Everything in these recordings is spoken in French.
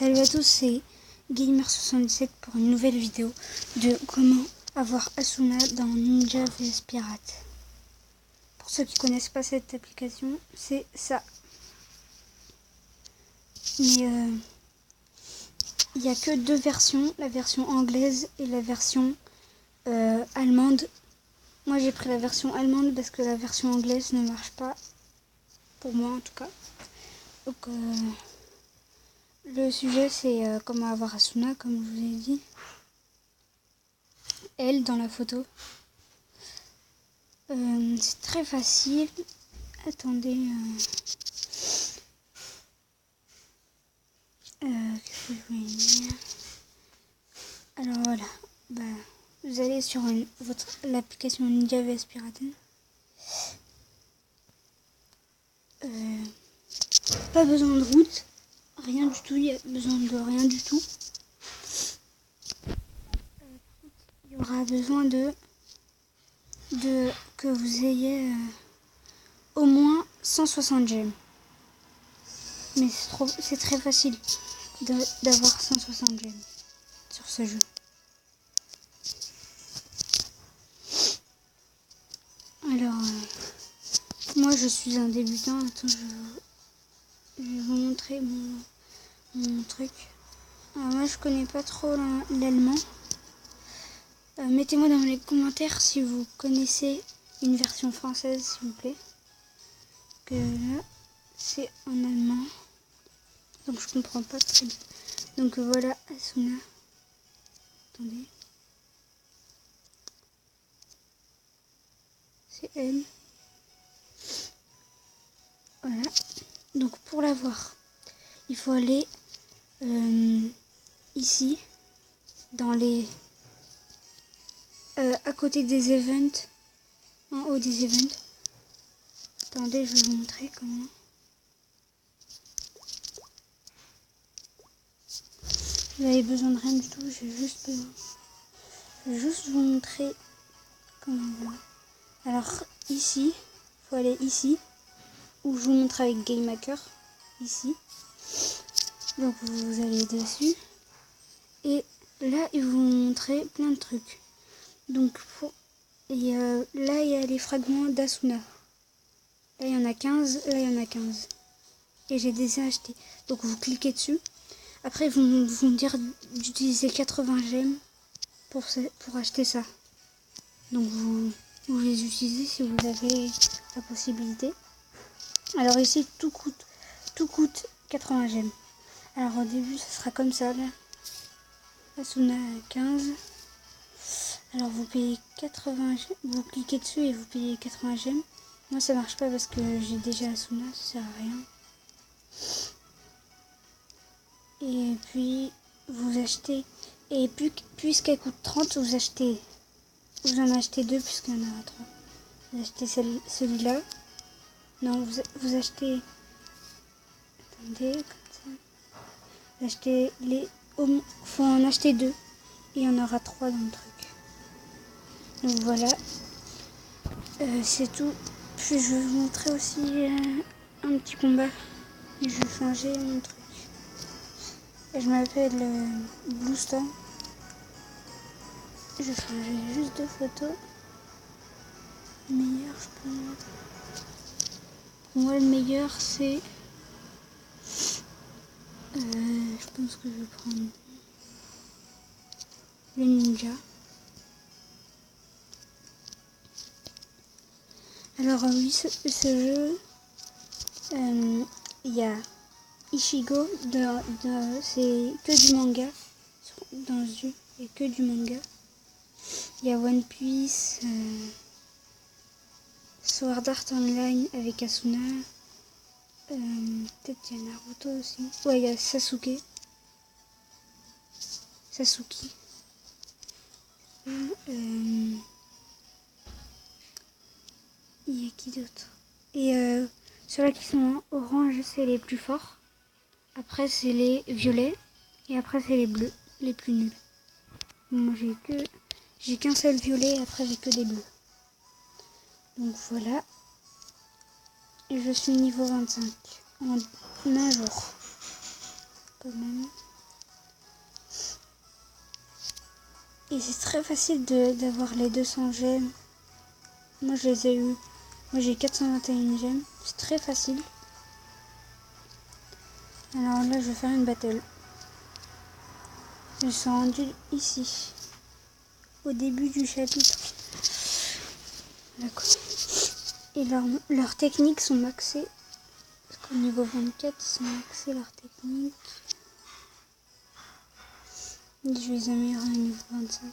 Salut à tous, c'est Gamer77 pour une nouvelle vidéo de comment avoir Asuna dans Ninja vs Pirate. Pour ceux qui connaissent pas cette application, c'est ça. Mais il n'y a que deux versions, la version anglaise et la version allemande. Moi j'ai pris la version allemande parce que la version anglaise ne marche pas, pour moi en tout cas. Donc le sujet c'est comment avoir Asuna, comme je vous ai dit. Elle dans la photo. C'est très facile. Attendez. Qu'est-ce que je voulais dire? Alors voilà. Vous allez sur l'application Ninja vs Piraten. Pas besoin de route. Rien du tout. Il y a besoin de rien du tout. Il y aura besoin de que vous ayez au moins 160 gemmes. Mais c'est très facile d'avoir 160 gemmes sur ce jeu. Alors, moi je suis un débutant. Attends, je vais vous montrer mon truc. Alors, moi je connais pas trop l'allemand. Mettez-moi dans les commentaires si vous connaissez une version française, s'il vous plaît. Que là, c'est en allemand. Donc je comprends pas très bien. Donc voilà, Asuna. Attendez. C'est elle. Voilà. Donc pour la voir, il faut aller ici, dans les... à côté des events, en haut des events. Attendez, je vais vous montrer comment. Vous avez besoin de rien du tout, je vais juste vous montrer comment on va. Alors ici, il faut aller ici, où je vous montre avec Game Hacker, ici. Donc vous allez dessus, et là il vous montrer plein de trucs. Donc là il y a les fragments d'Asuna. Là il y en a 15, là il y en a 15. Et j'ai déjà acheté. Donc vous cliquez dessus. Après ils vont me dire d'utiliser 80 gemmes pour acheter ça. Donc vous les utilisez si vous avez la possibilité. Alors ici tout coûte 80 gemmes. Alors au début ça sera comme ça là. Asuna 15. Alors vous payez 80 gemmes. Vous cliquez dessus et vous payez 80 gemmes. Moi ça marche pas parce que j'ai déjà Asuna, ça sert à rien. Et puis vous achetez. Et puisqu'elle coûte 30, vous en achetez deux puisqu'il y en aura 3. Vous achetez celui-là. Non, vous achetez... Attendez, comme ça. Vous achetez les... faut en acheter deux. Et il y en aura 3 dans le truc. Donc voilà. C'est tout. Puis je vais vous montrer aussi un petit combat. Je vais changer mon truc. Je m'appelle Bluestorm. Je vais changer juste de photos. Meilleur, je peux mettre. Pour moi, le meilleur, c'est... je pense que je vais prendre le ninja. Alors oui, ce jeu, il y a Ichigo, c'est que du manga. Dans ce jeu, il n'y a que du manga. Il y a One Piece, Sword Art Online avec Asuna. Peut-être il y a Naruto aussi. Ouais, il y a Sasuke. Sasuke. Il y a qui d'autre? Et ceux-là qui sont orange, c'est les plus forts. Après, c'est les violets. Et après, c'est les bleus, les plus nuls. Moi, j'ai qu'un seul violet. Après, j'ai que des bleus. Donc voilà. Et je suis niveau 25. En un jour. Quand même. Et c'est très facile d'avoir les 200 gemmes. Moi je les ai eu. Moi j'ai 421 gemmes. C'est très facile. Alors là je vais faire une battle. Ils sont rendus ici. Au début du chapitre. D'accord. Et leurs techniques sont maxées. Parce qu'au niveau 24, ils sont maxés leurs techniques. Et je les améliore au niveau 25.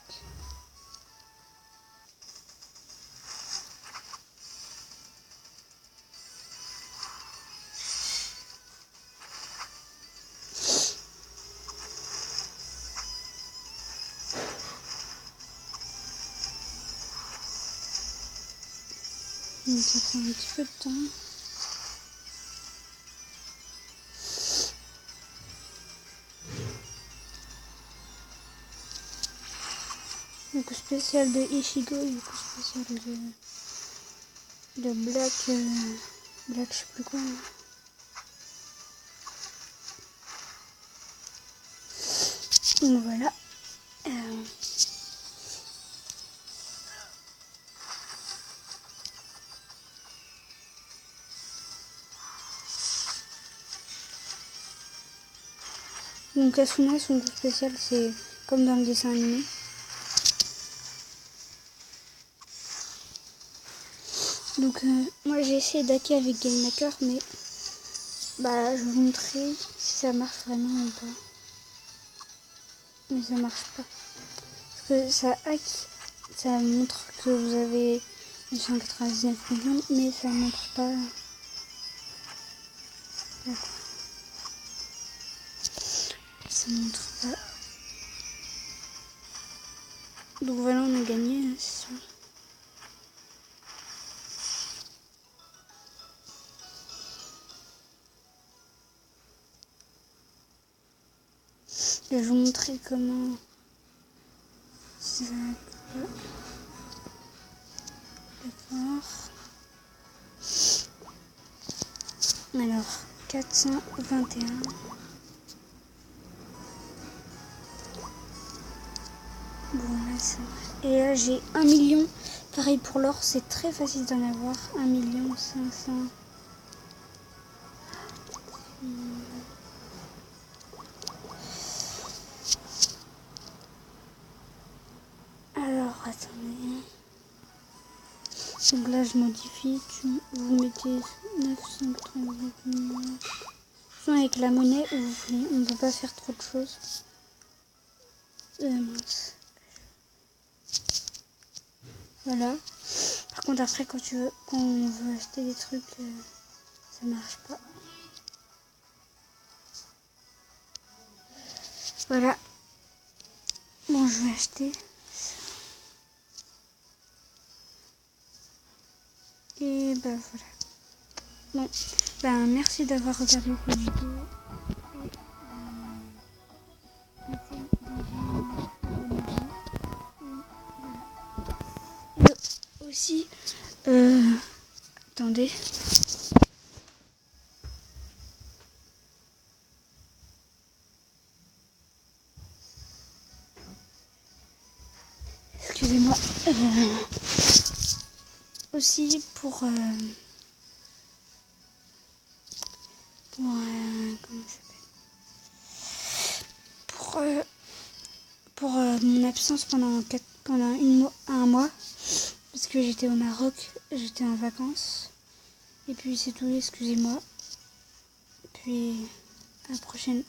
Donc ça prend un petit peu de temps. Le coup spécial de Ichigo et le coup spécial de Black, Black je sais plus quoi. Donc voilà. Donc Asuna, son coup spécial, c'est comme dans le dessin animé. Donc moi j'ai essayé d'hacker avec GameMaker, mais bah je vous montrerai si ça marche vraiment ou pas. Mais ça marche pas. Parce que ça hack, ça montre que vous avez 299 millions, mais ça montre pas. Ça montre pas. Donc voilà, on a gagné, c'est sûr. Je vais vous montrer comment ça. D'accord. Alors, 421. Bon, là, c'est vrai. Et là, j'ai 1 million. Pareil pour l'or, c'est très facile d'en avoir. 1 million 500. Alors, attendez. Donc là, je modifie. Vous mettez 989 millions. Avec la monnaie, vous voulez, on ne peut pas faire trop de choses. Mince. Voilà. Par contre, après, quand on veut acheter des trucs, ça marche pas. Voilà. Bon, je vais acheter. Et bah voilà. Bon, bah merci d'avoir regardé cette vidéo. Et aussi, attendez. Excusez-moi. Aussi pour comment ça s'appelle, pour mon absence pendant un mois, parce que j'étais au Maroc, j'étais en vacances, et puis c'est tout, excusez-moi, puis à la prochaine.